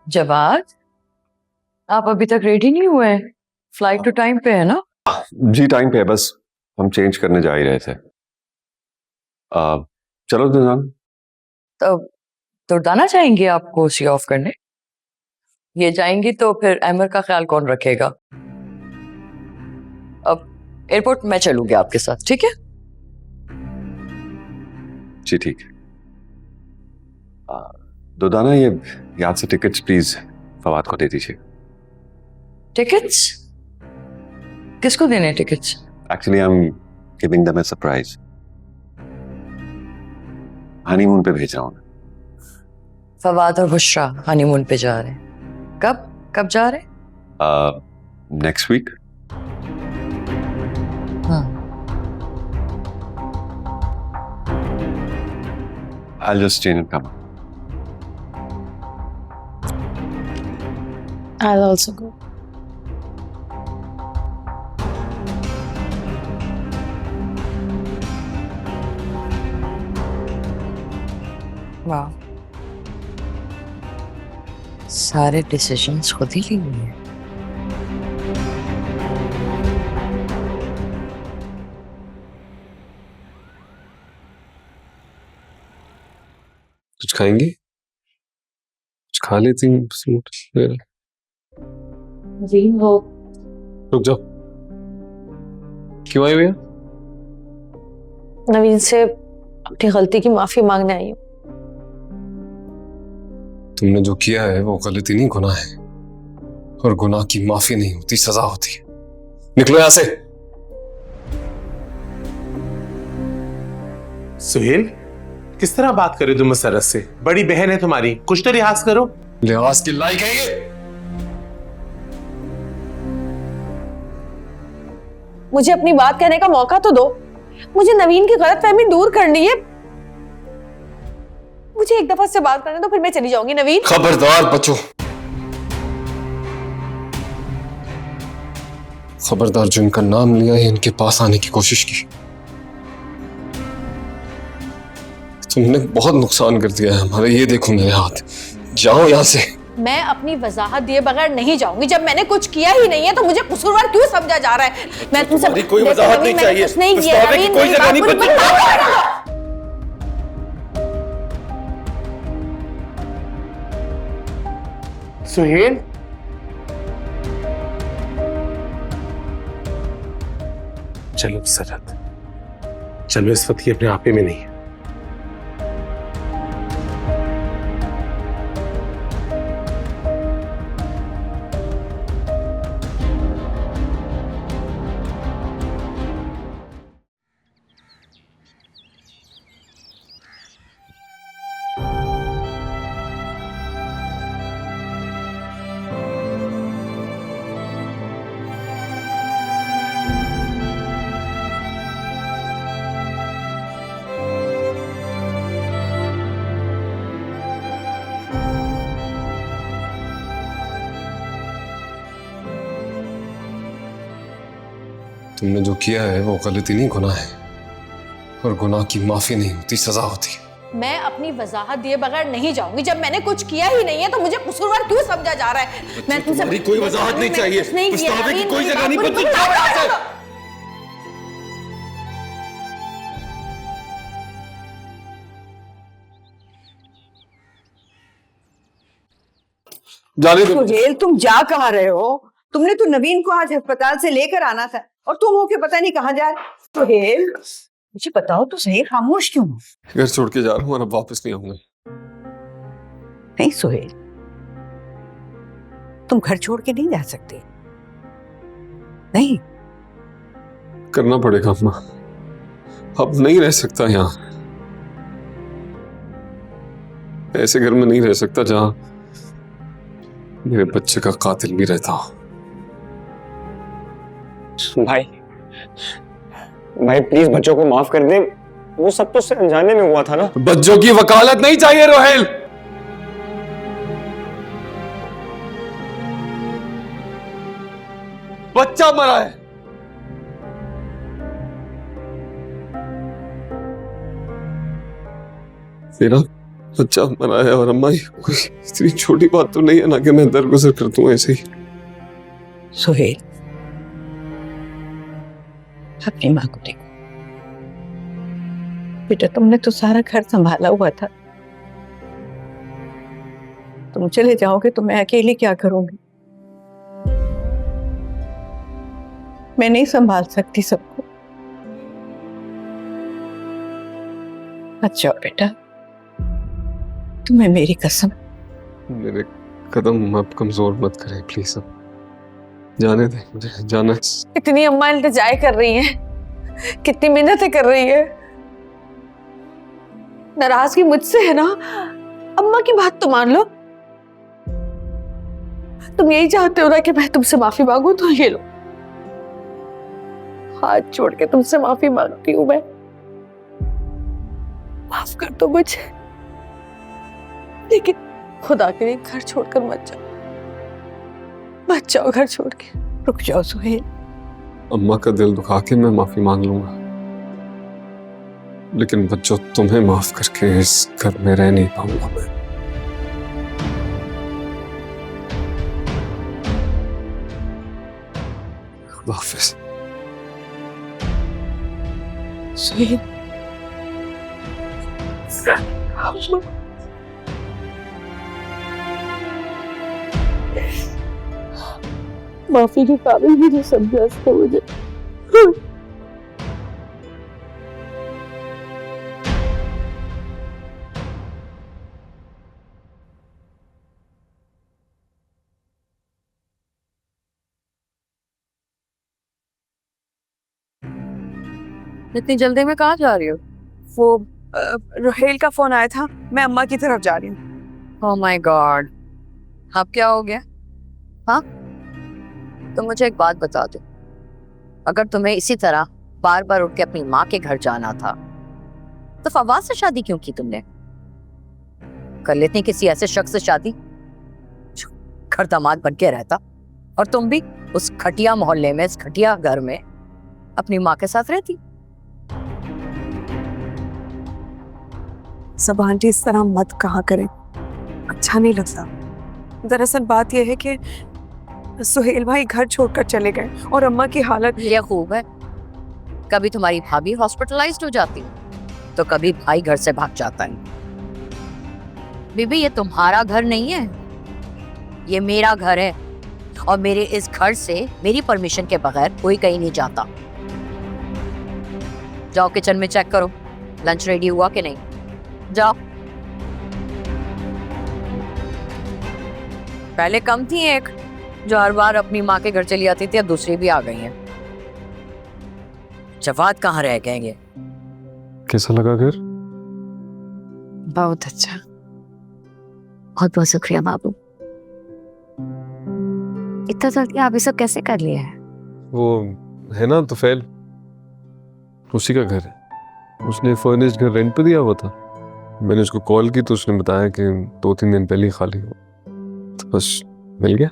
जवाद, आप अभी तक रेडी नहीं हुए हैं? फ्लाइट तो टाइम पे है ना? जी टाइम पे है, बस हम चेंज करने जा ही रहे थे। चलो दुर्दान। तो दुर्दाना जाएंगे आपको सी ऑफ करने? ये जाएंगी तो फिर अमर का ख्याल कौन रखेगा? अब एयरपोर्ट मैं चलूंगी आपके साथ, ठीक है? जी ठीक है। दुर्दाना, ये याद से टिकट्स प्लीज फवाद को दे दीजिए। टिकट्स? किसको देने tickets? Actually I am giving them a surprise. Honeymoon पे भेज रहा हूँ। फवाद और बुशरा हनीमून पे जा रहे हैं। कब जा रहे हैं? Next week. I'll just change and come. I'll also go. वाह, सारे डिसीजंस खुद ही लिए हुए हैं। कुछ खाएंगे? कुछ खा लेती हूँ, फ्रूट वगैरह। जी वो रुक जाओ, क्यों आई भैया? नवीन से अपनी गलती की माफी मांगने आई हूँ। तुमने जो किया है वो गलती नहीं, गुनाह है, और गुनाह की माफी नहीं होती, सजा होती है। निकलो यहां से। सुहेल, किस तरह बात कर रहे हो तुम मसरत से? बड़ी बहन है तुम्हारी, कुछ तो लिहाज करो। लिहाज के लायक है ये? मुझे अपनी बात कहने का मौका तो दो। मुझे नवीन की गलतफहमी दूर करनी है। मुझे एक दफा से बात करने दो, फिर मैं चली जाऊंगी। नवीन, खबरदार बच्चों, खबरदार, जो इनका नाम लिया है इनके पास आने की कोशिश की। तुमने बहुत नुकसान कर दिया है हमारा। ये देखो मेरे हाथ, जाओ यहां से। मैं अपनी वजाहत दिए बगैर नहीं जाऊंगी। जब मैंने कुछ किया ही नहीं है तो मुझे कसूरवार क्यों समझा जा रहा है? मैं तुमसे कोई वजाहत नहीं चाहिए। कुछ नहीं किया। नवीन, कोई जगह नहीं बची। सुहेल, चलो मसरत, चलो, इस वक्त ये अपने आपे में नहीं है। तुमने जो किया है वो गलती नहीं, गुनाह है, और गुनाह की माफी नहीं होती, सजा होती है। मैं अपनी वजाहत दिए बगैर नहीं जाऊंगी। जब मैंने कुछ किया ही नहीं है तो मुझे कसूरवार क्यों समझा जा रहा है? मैं तुमसे कोई वजाहत नहीं चाहिए। कुछ नहीं किया। पछतावे की कोई जगह नहीं बची। जाने दो। सुहेल, तुम जा कहाँ रहे हो? तुमने तो नवीन को आज अस्पताल से लेकर आना था और तुम होके पता नहीं कहाँ जा रहे। सुहेल, मुझे बताओ तो सही, खामोश क्यों हो? घर छोड़ के जा रहा हूँ और अब वापस नहीं आऊंगा। नहीं सुहेल, तुम घर छोड़ के नहीं जा सकते। नहीं, करना पड़ेगा अम्मा, अब नहीं रह सकता यहाँ। ऐसे घर में नहीं रह सकता जहां मेरे बच्चे का कातिल भी रहता हो। भाई प्लीज बच्चों को माफ कर दे। वो सब तो उससे अनजाने में हुआ था ना। बच्चों की वकालत नहीं चाहिए रोहेल। बच्चा मरा है। बच्चा मरा है और अम्मा ये कोई इतनी छोटी बात तो नहीं है ना कि मैं दरगुजर कर दूं ऐसे ही। सुहेल, अपनी माँ को देखो। बेटा, तुमने तो सारा घर संभाला हुआ था। तुम चले जाओगे तो मैं अकेली क्या करूंगी? मैं नहीं संभाल सकती सबको। अच्छा बेटा, तुम्हें मेरी कसम। मेरे कदम अब कमजोर मत करें प्लीज, अब जाने दे, मुझे जाना। इतनी अम्मा इल्तिजाएं कर रही हैं, कितनी मिन्नतें कर रही है। नाराजगी मुझसे है ना? अम्मा की बात तो मान लो। तुम यही चाहते हो ना कि मैं तुमसे माफी मांगू, तो ये लो, हाथ जोड़ के तुमसे माफी मांगती हूं मैं। माफ कर दो मुझे, लेकिन खुदा के लिए घर छोड़कर मत जाओ, मत जाओ घर छोड़ के। रुक जाओ सुहेल। अम्मा का दिल दुखा के मैं माफी मांग लूंगा, लेकिन बच्चों तुम्हें माफ करके इस घर में रह नहीं पाऊंगा मैं। खुदा हाफिज। सुहेल, माफी के काबिल भी नहीं समझा इसको मुझे। इतनी जल्दी में कहाँ जा रही हो? वो रोहेल का फोन आया था, मैं अम्मा की तरफ जा रही हूँ। ओह माय गॉड, अब क्या हो गया? हाँ, तो मुझे एक बात बता दो, अगर तुम्हें इसी तरह बार बार उठ के अपनी माँ के घर जाना था तो फवाद से शादी क्यों की तुमने? कर लेती किसी ऐसे शख्स से शादी जो घर दामाद बन के रहता, और तुम भी उस घटिया मोहल्ले में, इस घटिया घर में अपनी माँ के साथ रहती। सब आंटी इस तरह मत कहा करें, अच्छा नहीं लगता। दरअसल बात यह है कि सुहेल भाई घर छोड़कर चले गए और अम्मा की हालत। ये खूब है, कभी तुम्हारी भाभी हॉस्पिटलाइज्ड हो जाती तो कभी भाई घर से भाग जाता है। बीबी, ये तुम्हारा घर नहीं है, ये मेरा घर है, और मेरे इस घर से मेरी परमिशन के बगैर कोई कहीं नहीं जाता। जाओ किचन में चेक करो लंच रेडी हुआ कि नहीं, जाओ। पहले कम थी एक जो हर बार अपनी माँ के घर चली आती थी, अब दूसरी भी आ गई हैं। जवाद कहाँ रह गए? कैसा लगा घर? बहुत अच्छा। बहुत बहुत शुक्रिया बाबू। इतना जल्दी आप ये सब कैसे कर लिया है? वो है ना तुफैल, उसी का घर है। उसने फर्निश्ड घर रेंट पे दिया हुआ था। मैंने उसको कॉल की तो उसने बताया कि 2-3 दिन पहले ही खाली हो, तो बस मिल गया।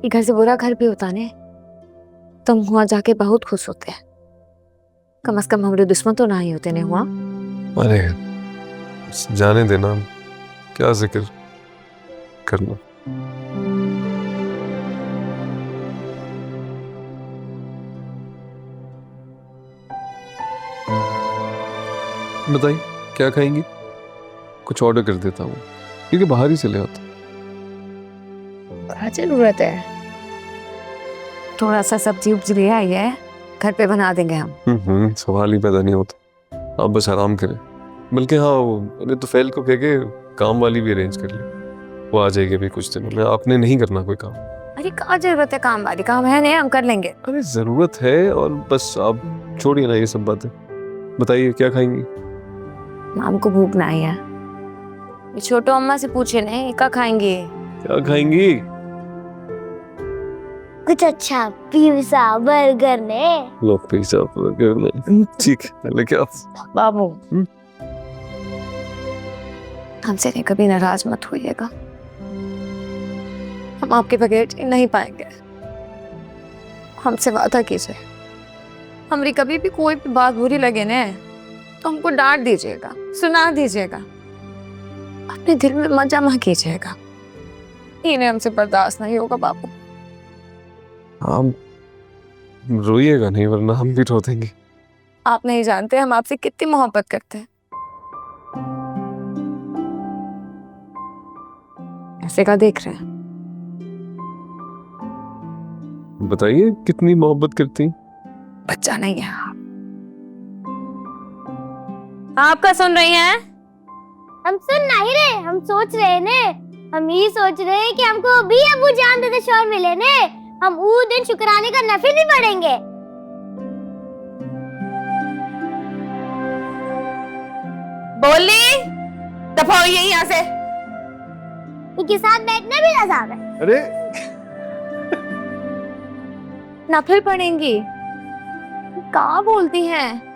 ये घर से बुरा घर भी होता ने, तुम वहां जाके बहुत खुश होते हैं। कम से कम हमारे दुश्मन तो ना ही होते ने हुआ। अरे जाने देना, क्या जिक्र करना। बताइए क्या खाएंगी? कुछ ऑर्डर कर देता हूँ, क्योंकि बाहर ही चले आता। क्या जरूरत है? थोड़ा सा सब्जी उब्जी ले आई है, घर पे बना देंगे हम। सवाल ही पैदा नहीं होता, आप बस आराम करें। बल्कि हाँ, मैंने तो फैल को कह के काम वाली भी अरेंज कर ली, वो आ जाएगी भी कुछ दिनों में। आपने नहीं करना कोई काम। अरे क्या जरूरत है काम वाली? काम है नहीं, हम कर लेंगे। अरे जरूरत है, और बस आप छोड़िए ना ये सब बातें। बताइए क्या खाएंगी? माम को भूख नहीं है। ये छोटो अम्मा से पूछे नहीं क्या खाएंगे। क्या खाएंगी? कुछ अच्छा, पिज़्ज़ा बर्गर ने। लो पिज़्ज़ा बर्गर ने, ठीक है, लेके आओ। बाबू हमसे नहीं कभी नाराज मत होइएगा, हम आपके बगैर जी नहीं पाएंगे। हमसे वादा कीजिए, हमारी कभी भी कोई भी बात बुरी लगे ना तो हमको डांट दीजिएगा, सुना दीजिएगा, अपने दिल में मत जमा कीजिएगा। इन्हें हमसे बर्दाश्त नहीं होगा बापू। आप रोइएगा नहीं, वरना हम भी रो देंगे। आप नहीं जानते हम आपसे कितनी मोहब्बत करते हैं। ऐसे का देख रहे हैं? बताइए कितनी मोहब्बत करती? बच्चा नहीं है आपका सुन रही हैं? हम सुन नहीं रहे, हम सोच रहे ने। हम ये सोच रहे हैं कि हमको भी अबू जान देते शोर मिले ने। हम वो दिन शुक्राने का नफिल भी पढ़ेंगे। बोली दफा हुई है यहाँ से। इनके साथ बैठना भी अजाब है। अरे नफिल पढ़ेंगी? कहाँ बोलती हैं?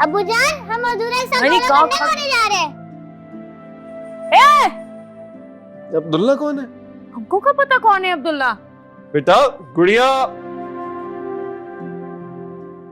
अबू जान, हम मजदूर एक साथ अरे दोनों कहाँ- करने होने जा रहे हैं। अब्दुल्ला कौन है? हमको क्या पता कौन है अब्दुल्ला? बेटा गुड़िया